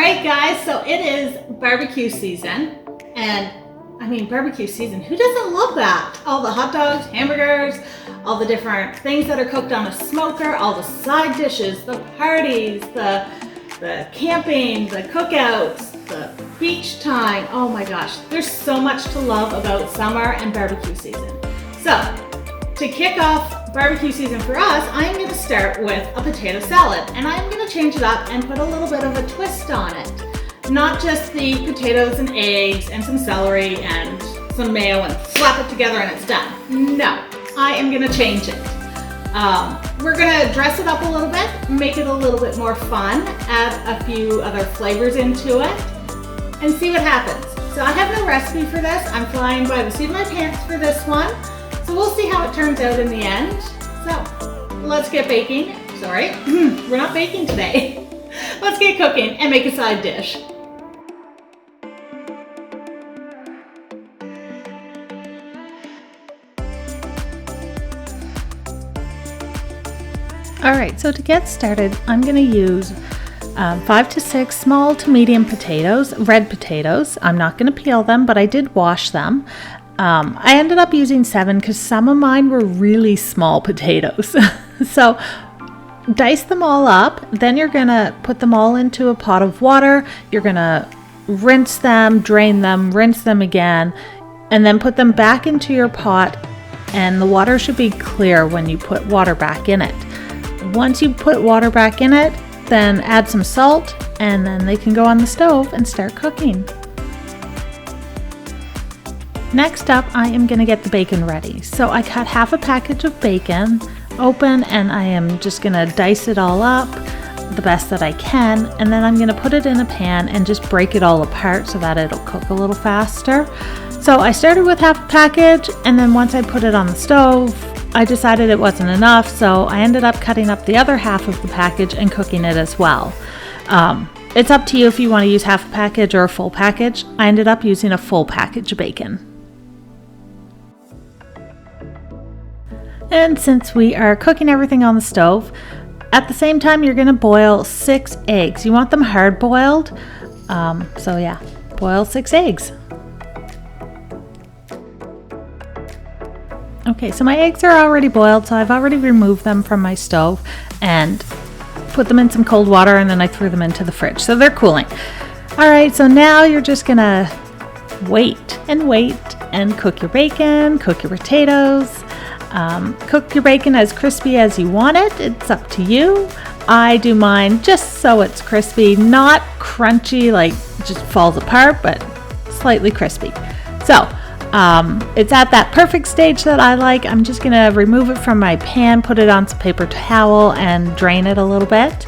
right, guys, so it is barbecue season, and I mean barbecue season, who doesn't love that? All the hot dogs, hamburgers, all the different things that are cooked on a smoker, all the side dishes, the parties, the camping, the cookouts, the beach time. Oh my gosh, there's so much to love about summer and barbecue season. So to kick off barbecue season for us, I'm going to start with a potato salad, and I'm going to change it up and put a little bit of a twist on it. Not just the potatoes and eggs and some celery and some mayo and slap it together and it's done. No, I am going to change it. We're going to dress it up a little bit, make it a little bit more fun, add a few other flavors into it, and see what happens. So I have no recipe for this. I'm flying by the seat of my pants for this one. So we'll see how it turns out in the end. So let's get baking. Sorry, we're not baking today. Let's get cooking and make a side dish. All right, so to get started, I'm going to use 5 to 6 small to medium potatoes, red potatoes. I'm not going to peel them, but I did wash them. I ended up using 7 because some of mine were really small potatoes. So dice them all up, then you're going to put them all into a pot of water. You're going to rinse them, drain them, rinse them again, and then put them back into your pot, and the water should be clear when you put water back in it. Once you put water back in it, then add some salt, and then they can go on the stove and start cooking. Next up, I am going to get the bacon ready. So I cut half a package of bacon open, and I am just going to dice it all up the best that I can, and then I'm going to put it in a pan and just break it all apart so that it'll cook a little faster. So I started with half a package, and then once I put it on the stove, I decided it wasn't enough, so I ended up cutting up the other half of the package and cooking it as well. It's up to you if you want to use half a package or a full package. I ended up using a full package of bacon. And since we are cooking everything on the stove, at the same time you're going to boil 6 eggs. You want them hard boiled, so yeah, boil 6 eggs. Okay, so my eggs are already boiled, so I've already removed them from my stove and put them in some cold water, and then I threw them into the fridge, so they're cooling. All right, so now you're just gonna wait and cook your bacon, cook your potatoes, cook your bacon as crispy as you want it. It's up to you. I do mine just so it's crispy, not crunchy, like just falls apart, but slightly crispy. So it's at that perfect stage that I like. I'm just going to remove it from my pan, put it on some paper towel, and drain it a little bit.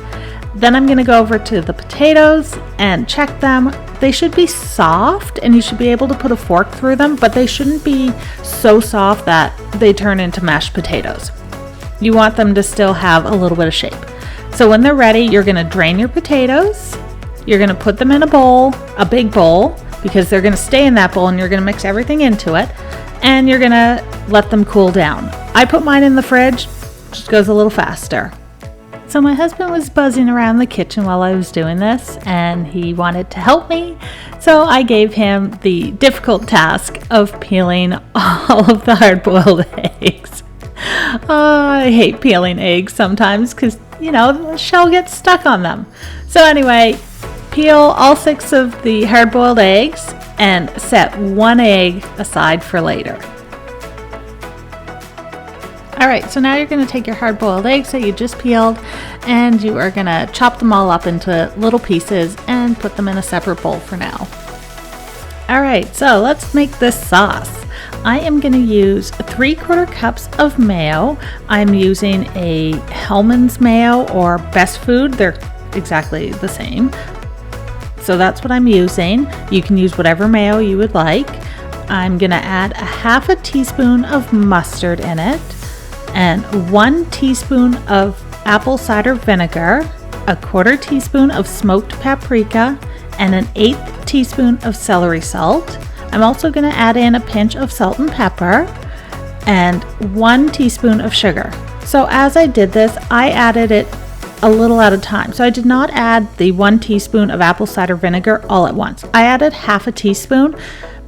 Then I'm going to go over to the potatoes and check them. They should be soft, and you should be able to put a fork through them, but they shouldn't be so soft that they turn into mashed potatoes. You want them to still have a little bit of shape. So when they're ready, you're going to drain your potatoes. You're going to put them in a bowl, a big bowl, because they're going to stay in that bowl, and you're going to mix everything into it, and you're going to let them cool down. I put mine in the fridge, just goes a little faster. So my husband was buzzing around the kitchen while I was doing this, and he wanted to help me, so I gave him the difficult task of peeling all of the hard-boiled eggs. I hate peeling eggs sometimes because, the shell gets stuck on them. So anyway, peel all 6 of the hard-boiled eggs and set 1 egg aside for later. All right, so now you're going to take your hard-boiled eggs that you just peeled, and you are going to chop them all up into little pieces and put them in a separate bowl for now. All right, so let's make this sauce. I am going to use 3/4 cups of mayo. I'm using a Hellmann's mayo or Best Food. They're exactly the same. So that's what I'm using. You can use whatever mayo you would like. I'm going to add a 1/2 teaspoon of mustard in it, and 1 teaspoon of apple cider vinegar, a 1/4 teaspoon of smoked paprika, and an 1/8 teaspoon of celery salt. I'm also going to add in a pinch of salt and pepper and 1 teaspoon of sugar. So as I did this, I added it a little at a time. So I did not add the 1 teaspoon of apple cider vinegar all at once. I added half a teaspoon,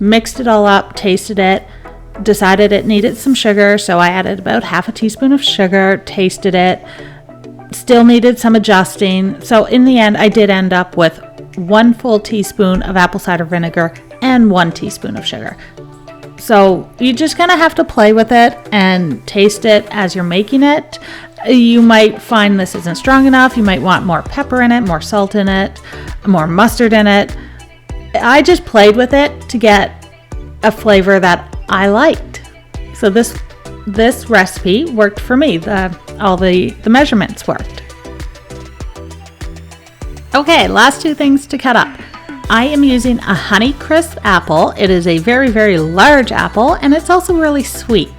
mixed it all up, tasted it, decided it needed some sugar, so I added about half a teaspoon of sugar, tasted it, still needed some adjusting. So in the end, I did end up with 1 full teaspoon of apple cider vinegar and 1 teaspoon of sugar. So you just kind of have to play with it and taste it as you're making it. You might find this isn't strong enough. You might want more pepper in it, more salt in it, more mustard in it. I just played with it to get a flavor that I liked. So this recipe worked for me. All the measurements worked. Okay, last 2 things to cut up. I am using a honeycrisp apple. It is a very, very large apple, and it's also really sweet.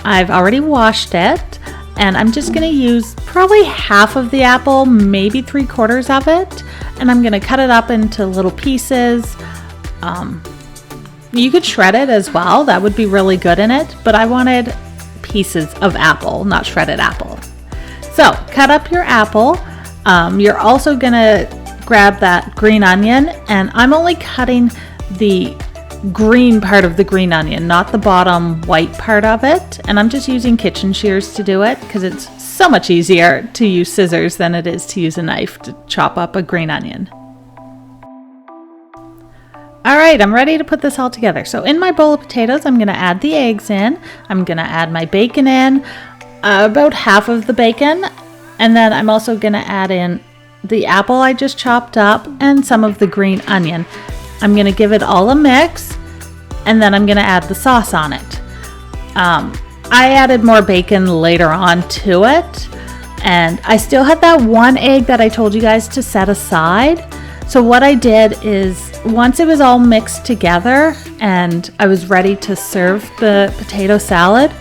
I've already washed it, and I'm just going to use probably half of the apple, maybe 3/4 of it, and I'm going to cut it up into little pieces. You could shred it as well. That would be really good in it, but I wanted pieces of apple, not shredded apple. So cut up your apple. You're also going to grab that green onion, and I'm only cutting the green part of the green onion, not the bottom white part of it. And I'm just using kitchen shears to do it because it's so much easier to use scissors than it is to use a knife to chop up a green onion. All right, I'm ready to put this all together. So in my bowl of potatoes, I'm going to add the eggs in. I'm going to add my bacon in, about half of the bacon. And then I'm also going to add in the apple I just chopped up and some of the green onion. I'm going to give it all a mix, and then I'm going to add the sauce on it. I added more bacon later on to it, and I still had that 1 egg that I told you guys to set aside. So what I did is, once it was all mixed together and I was ready to serve the potato salad,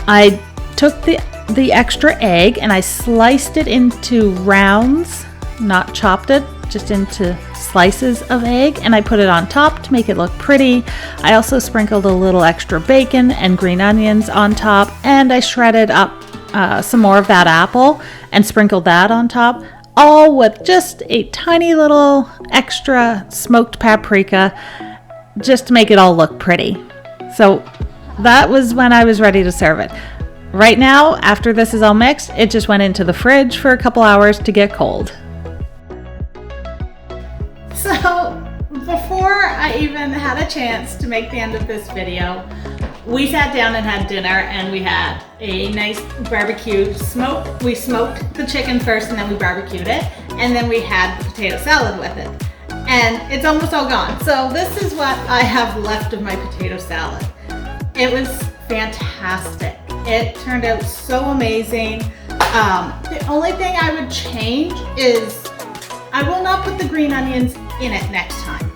I took the extra egg and I sliced it into rounds, not chopped it, just into slices of egg, and I put it on top to make it look pretty. I also sprinkled a little extra bacon and green onions on top, and I shredded up some more of that apple and sprinkled that on top, all with just a tiny little extra smoked paprika just to make it all look pretty. So that was when I was ready to serve it. Right now, after this is all mixed, it just went into the fridge for a couple hours to get cold. So before I even had a chance to make the end of this video, we sat down and had dinner, and we had a nice barbecue smoke. We smoked the chicken first and then we barbecued it, and then we had the potato salad with it. And it's almost all gone. So this is what I have left of my potato salad. It was fantastic. It turned out so amazing. The only thing I would change is I will not put the green onions in it next time.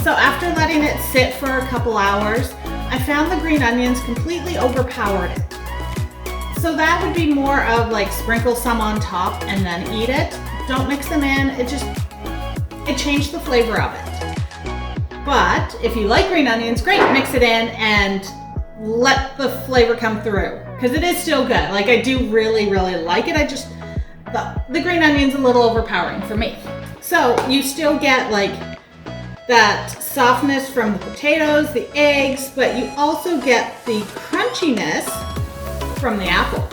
So after letting it sit for a couple hours, I found the green onions completely overpowered it. So that would be more of like sprinkle some on top and then eat it. Don't mix them in. It changed the flavor of it. But if you like green onions, great, mix it in and let the flavor come through, because it is still good. Like, I do really, really like it. The green onion's a little overpowering for me. So you still get like that softness from the potatoes, the eggs, but you also get the crunchiness from the apple.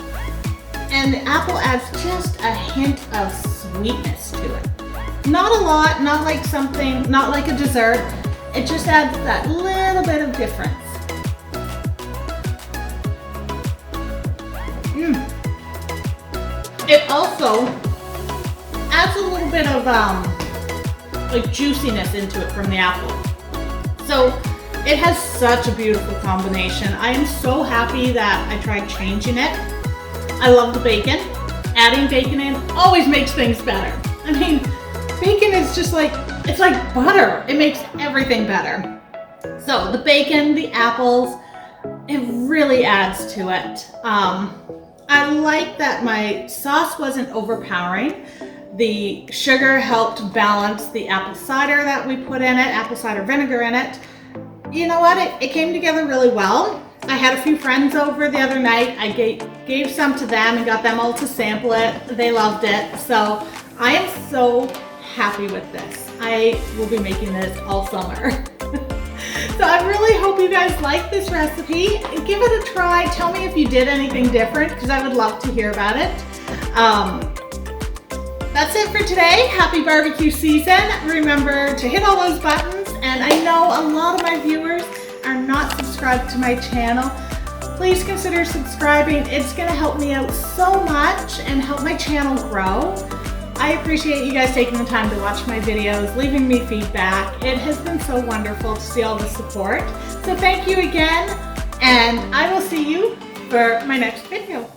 And the apple adds just a hint of sweetness to it. Not a lot, not like a dessert. It just adds that little bit of difference. It also adds a little bit of like juiciness into it from the apple. So it has such a beautiful combination. I am so happy that I tried changing it. I love the bacon. Adding bacon in always makes things better. I mean, bacon is just like, it's like butter. It makes everything better. So the bacon, the apples, it really adds to it. I like that my sauce wasn't overpowering. The sugar helped balance the apple cider that we put in it, apple cider vinegar in it. You know what? It came together really well. I had a few friends over the other night. I gave some to them and got them all to sample it. They loved it. So I am so happy with this. I will be making this all summer. So I really hope you guys like this recipe. Give it a try. Tell me if you did anything different because I would love to hear about it. That's it for today. Happy barbecue season. Remember to hit all those buttons. And I know a lot of my viewers are not subscribed to my channel. Please consider subscribing. It's going to help me out so much and help my channel grow. I appreciate you guys taking the time to watch my videos, leaving me feedback. It has been so wonderful to see all the support. So thank you again, and I will see you for my next video.